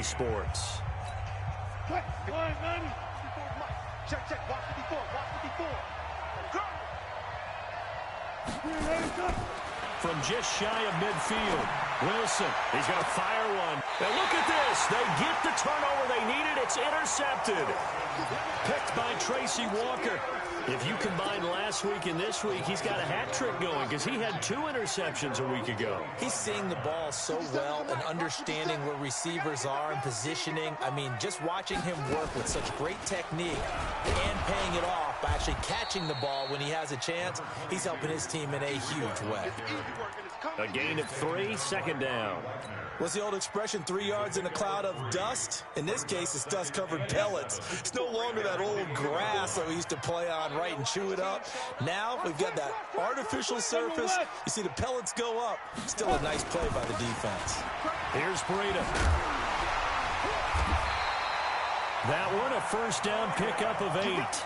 EA Sports. Check, watch the before. From just shy of midfield, Wilson, he's going to fire one. And look at this. They get the turnover they needed. It's intercepted. Picked by Tracy Walker. If you combine last week and this week, he's got a hat trick going because he had 2 interceptions a week ago. He's seeing the ball so well and understanding where receivers are and positioning. I mean, just watching him work with such great technique and paying it off by actually catching the ball when he has a chance, he's helping his team in a huge way. A gain of 3, second down. What's the old expression, 3 yards in a cloud of dust? In this case, it's dust-covered pellets. It's no longer that old grass that we used to play on, right, and chew it up. Now we've got that artificial surface. You see the pellets go up. Still a nice play by the defense. Here's Breida. That one, a first down pickup of 8.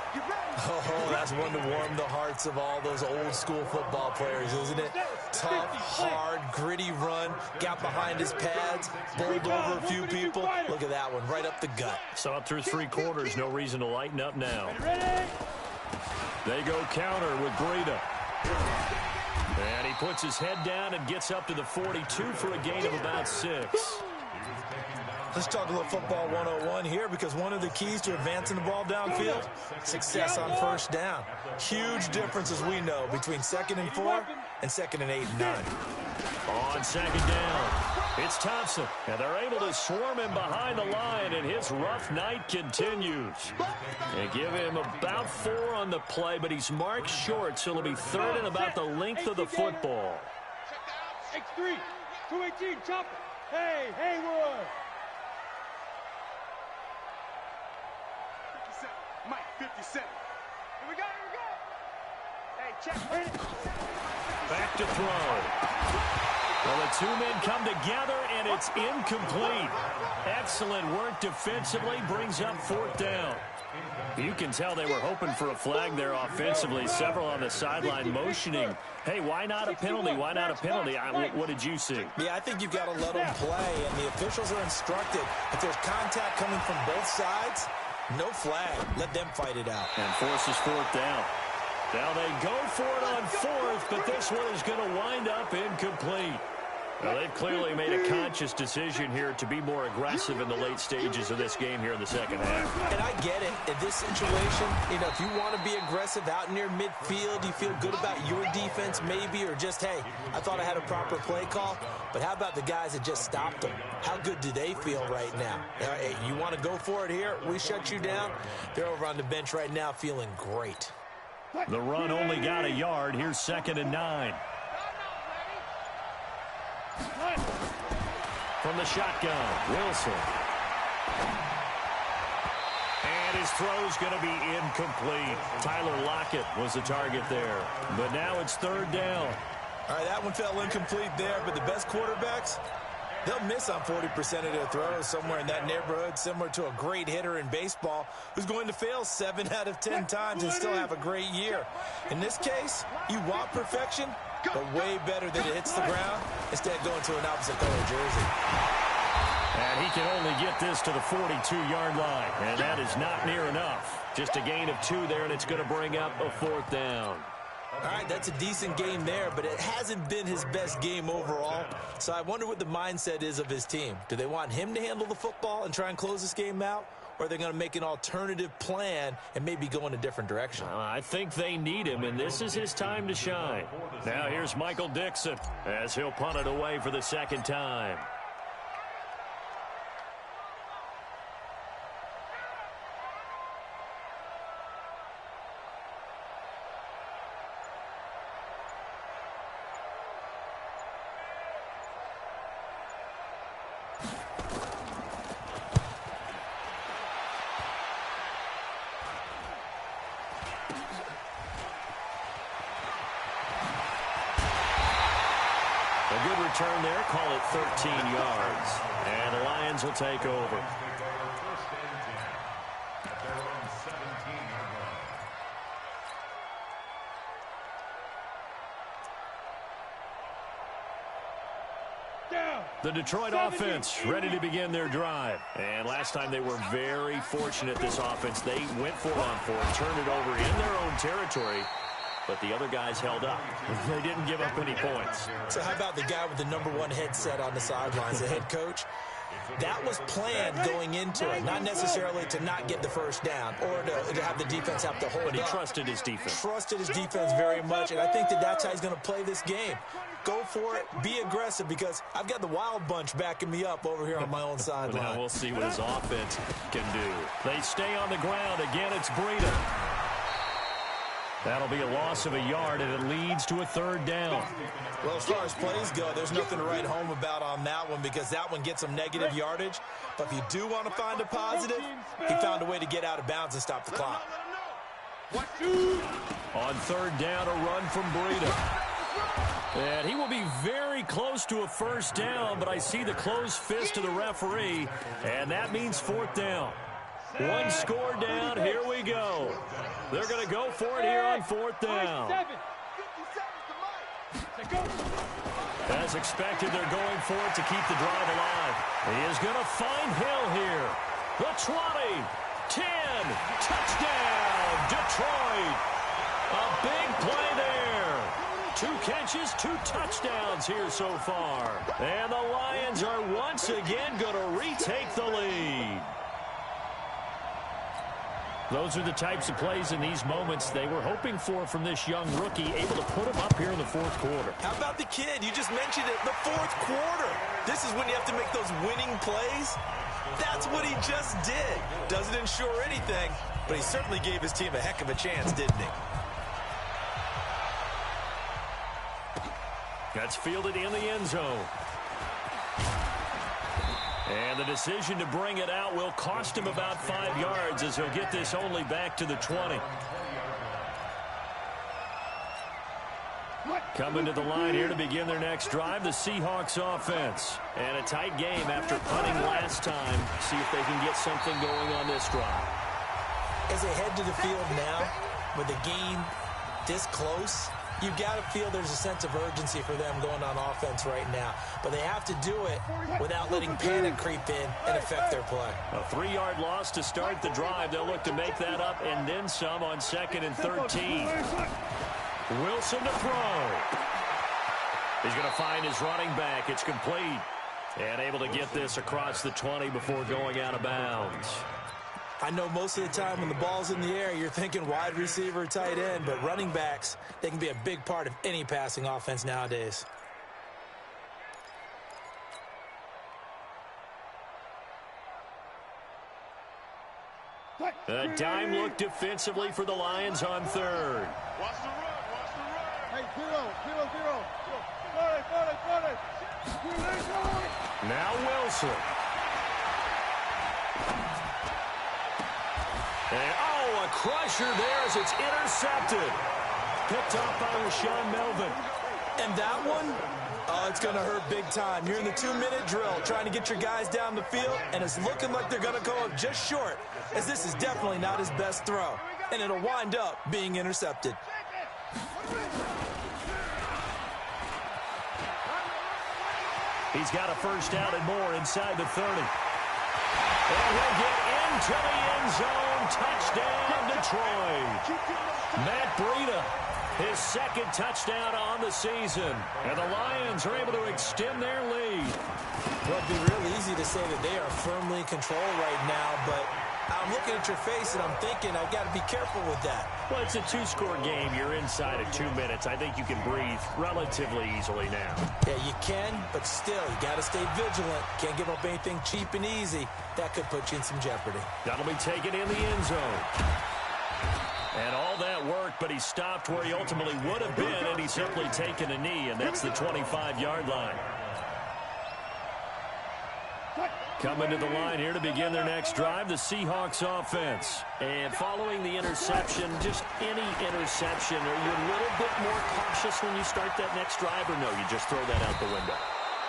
Oh, that's one to warm the hearts of all those old-school football players, isn't it? Tough, hard, gritty run, got behind his pads, bowled over a few people. Look at that one, right up the gut. Saw it through 3 quarters, no reason to lighten up now. They go counter with Breida. And he puts his head down and gets up to the 42 for a gain of about 6. Let's talk a little football 101 here, because one of the keys to advancing the ball downfield, success on first down. Huge difference, as we know, between 2nd and 4 and 2nd and 8 and 9. On 2nd down, it's Thompson. And they're able to swarm him behind the line, and his rough night continues. They give him about 4 on the play, but he's marked short, so it'll be 3rd and about the length of the football. X3, 218, chop it. Hey, Haywood. Mike, 57. Here we go. Hey, check. Back to throw. Well, the 2 men come together, and it's incomplete. Excellent work defensively, brings up 4th down. You can tell they were hoping for a flag there offensively. Several on the sideline motioning, hey, why not a penalty? Why not a penalty? What did you see? Yeah, I think you've got to let them play, and the officials are instructed. If there's contact coming from both sides, no flag. Let them fight it out. And forces 4th down. Now they go for it on 4th, but this one is going to wind up incomplete. Well, they've clearly made a conscious decision here to be more aggressive in the late stages of this game here in the second half. And I get it. In this situation, you know, if you want to be aggressive out near midfield, you feel good about your defense maybe, or just, hey, I thought I had a proper play call. But how about the guys that just stopped them? How good do they feel right now? Hey, you want to go for it here? We shut you down. They're over on the bench right now feeling great. The run only got a yard. Here's 2nd and 9. From the shotgun, Wilson. And his throw's going to be incomplete. Tyler Lockett was the target there. But now it's 3rd down. All right, that one fell incomplete there, but the best quarterbacks, they'll miss on 40% of their throws, somewhere in that neighborhood, similar to a great hitter in baseball who's going to fail 7 out of 10 times and still have a great year. In this case, you want perfection, but way better that it hits the ground instead of going to an opposite color jersey. And he can only get this to the 42-yard line, and that is not near enough. Just a gain of 2 there, and it's going to bring up a 4th down. All right, that's a decent game there, but it hasn't been his best game overall. So I wonder what the mindset is of his team. Do they want him to handle the football and try and close this game out? Or are they going to make an alternative plan and maybe go in a different direction? I think they need him, and this is his time to shine. Now here's Michael Dixon as he'll punt it away for the 2nd time. A good return there, call it 13 yards. And the Lions will take over. The Detroit offense ready to begin their drive. And last time they were very fortunate, this offense. They went for it on fourth, turned it over in their own territory, but the other guys held up. They didn't give up any points. So how about the guy with the #1 headset on the sidelines, the head coach? That was planned going into it, not necessarily to not get the first down or to have the defense have to hold But he up. trusted his defense. Trusted his defense very much, and I think that's how he's going to play this game. Go for it, be aggressive, because I've got the wild bunch backing me up over here on my own sideline. Now we'll see what his offense can do. They stay on the ground. Again, it's Breida. That'll be a loss of a yard, and it leads to a 3rd down. Well, as far as plays go, there's nothing to write home about on that one because that one gets some negative yardage. But if you do want to find a positive, he found a way to get out of bounds and stop the clock. On 3rd down, a run from Breida. And he will be very close to a 1st down, but I see the closed fist of the referee, and that means 4th down. 1 score down. Here we go. They're going to go for it here on 4th down. As expected, they're going for it to keep the drive alive. He is going to find Hill here. The 20, 10, touchdown, Detroit. A big play there. 2 catches, 2 touchdowns here so far. And the Lions are once again going to retake the lead. Those are the types of plays in these moments they were hoping for from this young rookie, able to put him up here in the 4th quarter. How about the kid? You just mentioned it, the 4th quarter. This is when you have to make those winning plays. That's what he just did. Doesn't ensure anything, but he certainly gave his team a heck of a chance, didn't he? That's fielded in the end zone. And the decision to bring it out will cost him about 5 yards as he'll get this only back to the 20. Coming to the line here to begin their next drive, the Seahawks offense. And a tight game after punting last time. See if they can get something going on this drive. As they head to the field now, with the game this close, you've got to feel there's a sense of urgency for them going on offense right now. But they have to do it without letting panic creep in and affect their play. A 3-yard loss to start the drive. They'll look to make that up and then some on 2nd and 13. Wilson to throw. He's going to find his running back. It's complete. And able to get this across the 20 before going out of bounds. I know most of the time when the ball's in the air, you're thinking wide receiver, tight end, but running backs, they can be a big part of any passing offense nowadays. A dime look defensively for the Lions on 3rd. Watch the run, watch the run. Hey, 0. Now Wilson. And, a crusher there as it's intercepted. Picked off by Rashawn Melvin. And that one, it's going to hurt big time. You're in the 2-minute drill trying to get your guys down the field, and it's looking like they're going to go up just short, as this is definitely not his best throw. And it'll wind up being intercepted. He's got a 1st down and more inside the 30. And he'll get into the end zone. Touchdown, Detroit. Matt Breida, his 2nd touchdown on the season. And the Lions are able to extend their lead. Well, it'd be real easy to say that they are firmly in control right now, but I'm looking at your face and I'm thinking I've got to be careful with that. Well, it's a 2-score game. You're inside of 2 minutes. I think you can breathe relatively easily now. Yeah, you can, but still, you got to stay vigilant. Can't give up anything cheap and easy. That could put you in some jeopardy. That'll be taken in the end zone. And all that worked, but he stopped where he ultimately would have been, and he's simply taken a knee, and that's the 25-yard line. Coming to the line here to begin their next drive, the Seahawks offense. And following the interception, just any interception, are you a little bit more cautious when you start that next drive, or no, you just throw that out the window?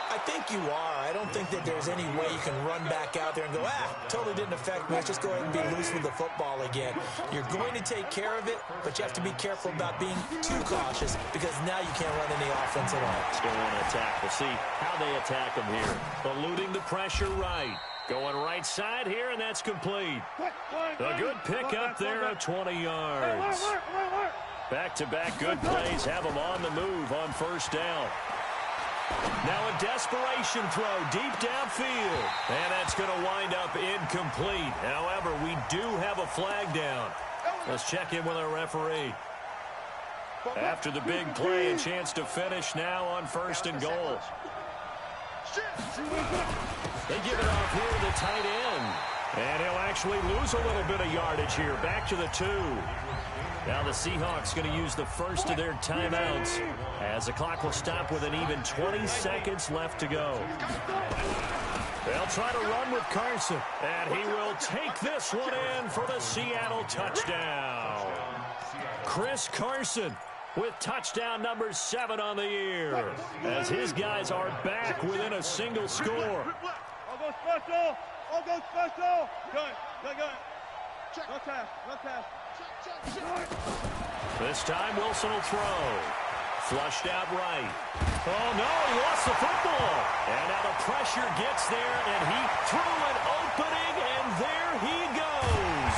I I think you are. I don't think that there's any way you can run back out there and go, totally didn't affect me. Let's just go ahead and be loose with the football again. You're going to take care of it, but you have to be careful about being too cautious because now you can't run any offense at all. Still want to attack. We'll see how they attack them here. Eluding the pressure right. Going right side here, and that's complete. A good pickup there of 20 yards. Back-to-back good plays have them on the move on first down. Now a desperation throw deep downfield. And that's going to wind up incomplete. However, we do have a flag down. Let's check in with our referee. After the big play, a chance to finish now on first and goal. They give it off here to the tight end. And he'll actually lose a little bit of yardage here. Back to the 2. Now the Seahawks going to use the first of their timeouts as the clock will stop with an even 20 seconds left to go. They'll try to run with Carson. And he will take this one in for the Seattle touchdown. Chris Carson with touchdown number 7 on the year, as his guys are back within a single score. I'll go special. I'll go special. Good. No pass. This time Wilson will throw. Flushed out right. Oh, no, he lost the football. And now the pressure gets there, and he threw an opening, and there he goes.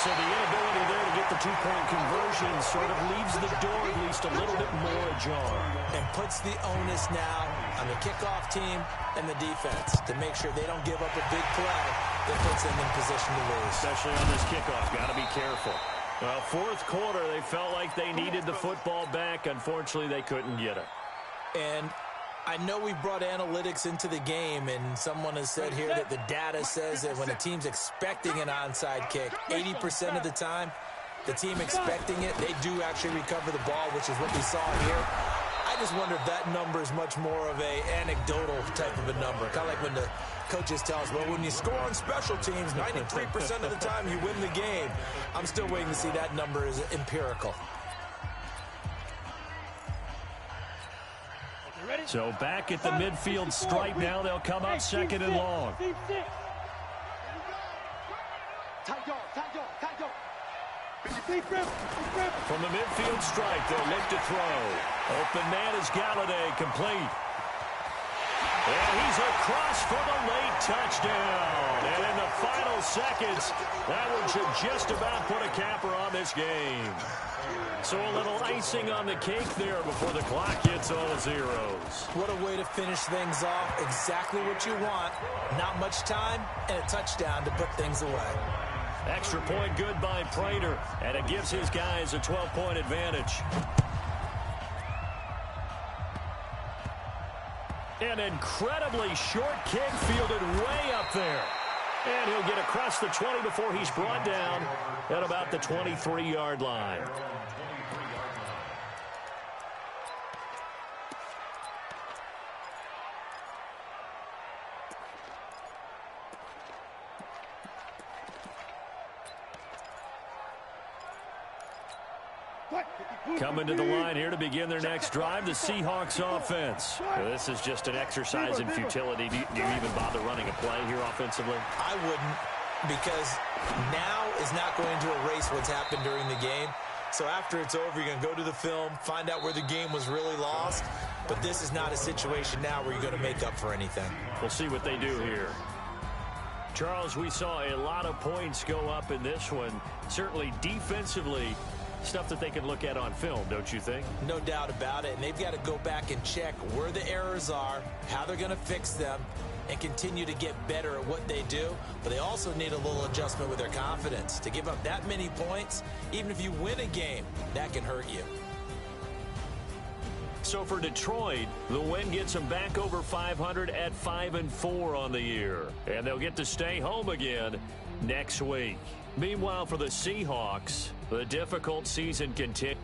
So the inability there to get the two-point conversion sort of leaves the door at least a little bit more ajar. And puts the onus now on the kickoff team and the defense to make sure they don't give up a big play that puts them in position to lose. Especially on this kickoff. Got to be careful. Well, fourth quarter, they felt like they needed the football back. Unfortunately, they couldn't get it. And I know we brought analytics into the game, and someone has said here that the data says that when a team's expecting an onside kick, 80% of the time, the team expecting it, they do actually recover the ball, which is what we saw here. I just wonder if that number is much more of a anecdotal type of a number. Kind of like when the coaches tell us, well, when you score on special teams, 93% of the time you win the game. I'm still waiting to see that number is empirical. So back at the midfield stripe now, they'll come up second and long. From the midfield stripe, they'll look to throw. Open man is Galladay, complete. And he's across for the late touchdown. And in the final seconds, that one should just about put a capper on this game. So a little icing on the cake there before the clock hits all zeros. What a way to finish things off. Exactly what you want. Not much time and a touchdown to put things away. Extra point good by Prater, and it gives his guys a 12-point advantage. An incredibly short kick fielded way up there. And he'll get across the 20 before he's brought down at about the 23-yard line. Coming to the line here to begin their next drive, the Seahawks offense. This is just an exercise in futility. Do you even bother running a play here offensively? I wouldn't, because now is not going to erase what's happened during the game. So after it's over, you're going to go to the film, find out where the game was really lost. But this is not a situation now where you're going to make up for anything. We'll see what they do here. Charles, we saw a lot of points go up in this one. Certainly defensively, stuff that they can look at on film, don't you think? No doubt about it. And they've got to go back and check where the errors are, how they're going to fix them, and continue to get better at what they do. But they also need a little adjustment with their confidence. To give up that many points, even if you win a game, that can hurt you. So for Detroit, the win gets them back over 500 at 5-4 on the year. And they'll get to stay home again next week. Meanwhile, for the Seahawks, the difficult season continues.